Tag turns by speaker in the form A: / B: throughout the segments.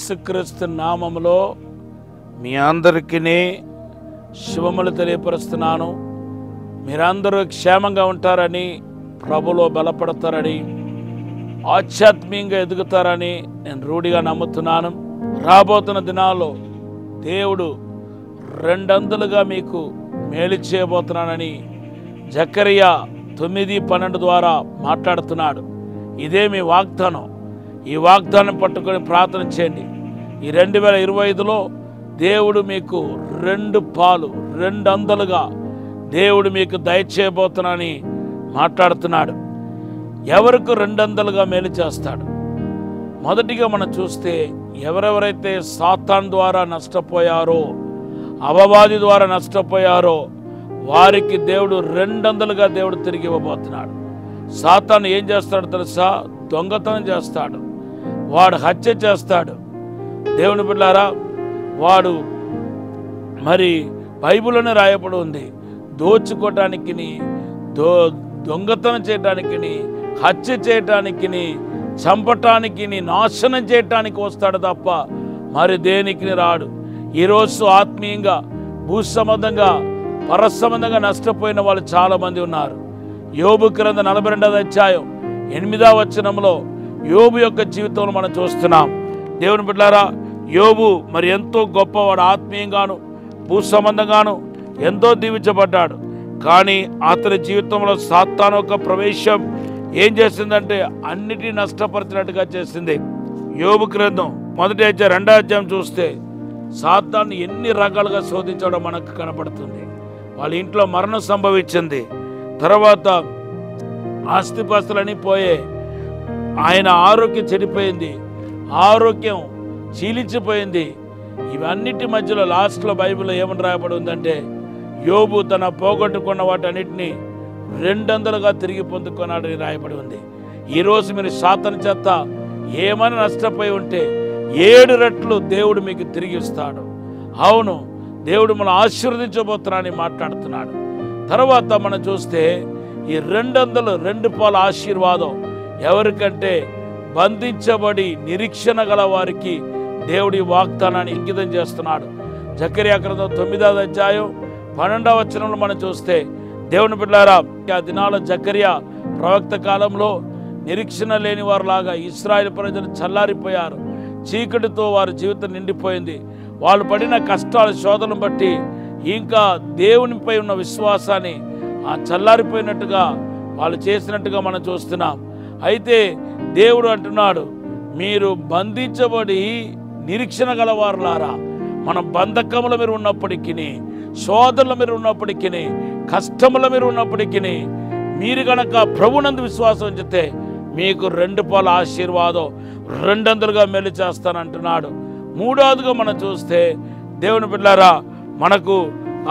A: యేసుక్రీస్తు నామములో మీ అందరికీ శుభములు తెలియపరుస్తున్నాను. మీరందరూ క్షేమంగా ఉంటారని, ప్రభులో బలపడతారని, ఆధ్యాత్మికంగా ఎదుగుతారని నేను రూఢిగా నమ్ముతున్నాను. రాబోతున్న దినాల్లో దేవుడు రెండంతలుగా మీకు మేలు చేయబోతున్నానని జకరియా 9:12 ద్వారా మాట్లాడుతున్నాడు. ఇదే మీ వాగ్దానం. ఈ వాగ్దానం పట్టుకొని ప్రార్థన చేయండి. ఈ 2025లో దేవుడు మీకు రెండంతలుగా దేవుడు మీకు దయచేయబోతున్నానని మాట్లాడుతున్నాడు. ఎవరికి రెండంతలుగా మేలు చేస్తాడు? మొదటిగా మనం చూస్తే, ఎవరెవరైతే సాతాను ద్వారా నష్టపోయారో, అపవాది ద్వారా నష్టపోయారో వారికి దేవుడు రెండంతలుగా దేవుడు తిరిగి ఇవ్వబోతున్నాడు. సాతాను ఏం చేస్తాడు తెలుసా? దొంగతనం చేస్తాడు, వాడు హత్య చేస్తాడు. దేవుని బిడ్డలారా, వాడు మరి బైబిల్లోనే రాయబడి ఉంది, దోచుకోవటానికి, దొంగతనం చేయటానికి, హత్య చేయటానికి, చంపటానికి, నాశనం చేయటానికి వస్తాడు తప్ప మరి దేనికి రాడు. ఈరోజు ఆత్మీయంగా, భూ సంబంధంగా, పరసంబంధంగా నష్టపోయిన వాళ్ళు చాలామంది ఉన్నారు. యోబు గ్రంథం 42వ అధ్యాయం 8వ వచనంలో యోబు యొక్క జీవితంలో మనం చూస్తున్నాం. దేవుని బిడ్డలారా, యోబు మరి ఎంతో గొప్పవాడు, ఆత్మీయంగాను భూ సంబంధంగాను ఎంతో దీవించబడ్డాడు. కానీ అతని జీవితంలో సాతాను యొక్క ప్రవేశం ఏం చేసిందంటే అన్నిటినీ నష్టపరిచినట్టుగా చేసింది. యోబు గ్రంథం 1వ అధ్యాయం 2వ అధ్యాయం చూస్తే సాతాను ఎన్ని రకాలుగా శోధించడం మనకు కనపడుతుంది. వాళ్ళ ఇంట్లో మరణం సంభవించింది, తర్వాత ఆస్తిపాస్తులన్నీ పోయే, ఆయన ఆరోగ్యం చెడిపోయింది, ఆరోగ్యం చీలించిపోయింది. ఇవన్నిటి మధ్యలో లాస్ట్లో బైబిల్లో ఏమని రాయబడి ఉందంటే, యోబు తన పోగొట్టుకున్న వాటన్నిటినీ రెండంతలుగా తిరిగి పొందుకున్నాడని రాయబడి ఉంది. ఈరోజు మీరు సాతాను చేత ఏమైనా నష్టపోయి ఉంటే 7 రెట్లు దేవుడు మీకు తిరిగి ఇస్తాడు. అవును, దేవుడు మనం ఆశీర్వదించబోతున్నాడని మాట్లాడుతున్నాడు. తర్వాత మనం చూస్తే ఈ 2 పాల ఆశీర్వాదం ఎవరికంటే బంధించబడి నిరీక్షణ గల వారికి దేవుడి వాగ్దానాన్ని ఇంకితం చేస్తున్నాడు. జకరియా గ్రంథం 9వ అధ్యాయం 12వ వచనంలో మనం చూస్తే, దేవుని బిడ్డలారా, ఆ దినాల జకరియా ప్రవక్త కాలంలో నిరీక్షణ లేని వారులాగా ఇశ్రాయేలు ప్రజలు చల్లారిపోయారు. చీకటితో వారి జీవితం నిండిపోయింది. వాళ్ళు పడిన కష్టాలు, శోధనను బట్టి ఇంకా దేవునిపై ఉన్న విశ్వాసాన్ని చల్లారిపోయినట్టుగా వాళ్ళు చేసినట్టుగా మనం చూస్తున్నాం. అయితే దేవుడు అంటున్నాడు, మీరు బంధించబడి నిరీక్షణ గలవారులారా, మన బంధకముల మీరు ఉన్నప్పటికీ, శోధనల మీరు ఉన్నప్పటికీ, కష్టముల మీరు ఉన్నప్పటికీ, మీరు గనక ప్రభునందు విశ్వాసం ఉంచితే మీకు 2 పాల ఆశీర్వాదం రెండంతలుగా మేలు చేస్తానంటున్నాడు. మూడవదిగా మనం చూస్తే, దేవుని బిడ్డలారా, మనకు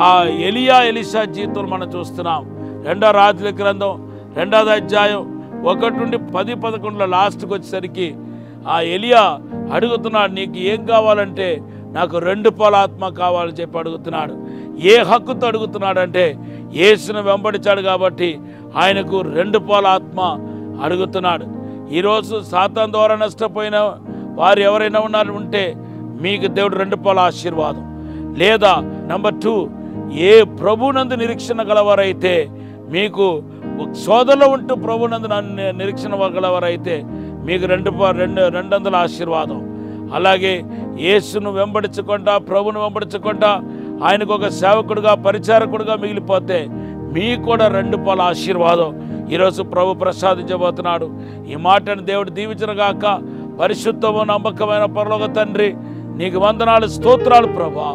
A: ఆ ఎలీషా జీవితంలో మనం చూస్తున్నాం. 2వ రాజుల గ్రంథం 2వ అధ్యాయం 1 నుండి 10-11 లాస్ట్కి వచ్చేసరికి ఆ ఎలియా అడుగుతున్నాడు, నీకు ఏం కావాలంటే నాకు 2 పాల ఆత్మ కావాలని చెప్పి అడుగుతున్నాడు. ఏ హక్కుతో అడుగుతున్నాడంటే యేసును వెంబడించాడు కాబట్టి ఆయనకు 2 పాల ఆత్మ అడుగుతున్నాడు. ఈరోజు సాతాను ద్వారా నష్టపోయిన వారు ఎవరైనా ఉంటే మీకు దేవుడు 2 పాల ఆశీర్వాదం. లేదా నెంబర్ 2, ఏ ప్రభునందు నిరీక్షణ గలవారైతే, మీకు సోదరులో ఉంటూ ప్రభునందు నిరీక్షణ గలవారైతే మీకు 200 ఆశీర్వాదం. అలాగే యేసును వెంబడించకుండా, ప్రభును వెంబడించకుండా ఆయనకు ఒక సేవకుడుగా, పరిచారకుడుగా మిగిలిపోతే మీకు కూడా 2 పాల ఆశీర్వాదం ఈరోజు ప్రభు ప్రసాదించబోతున్నాడు. ఈ మాటను దేవుడు దీవించనుగాక. పరిశుద్ధము నమ్మకమైన పరలోక తండ్రి, నీకు వందనాలు, స్తోత్రాలు ప్రభా.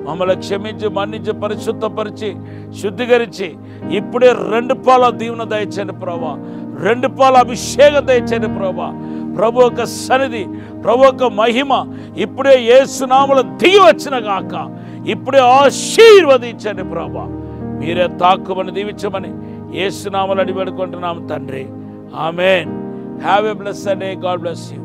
A: మమ్మల్ని క్షమించి, మన్నించి, పరిశుద్ధపరిచి, శుద్ధీకరించి ఇప్పుడే 2 పాల దీవెన దయచేయండి ప్రభా. 2 పాల అభిషేకం దయచేయండి ప్రభా. ప్రభు యొక్క సన్నిధి, ప్రభు యొక్క మహిమ ఇప్పుడే యేసు నామములో దిగి వచ్చిన గాక. ఇప్పుడే ఆశీర్వదించండి ప్రభా. మీరే తాక్కుమని దీవించమని యేసు నామములో అడిగి వేడుకుంటున్నాము తండ్రి. Amen. Have a blessed day. God bless you.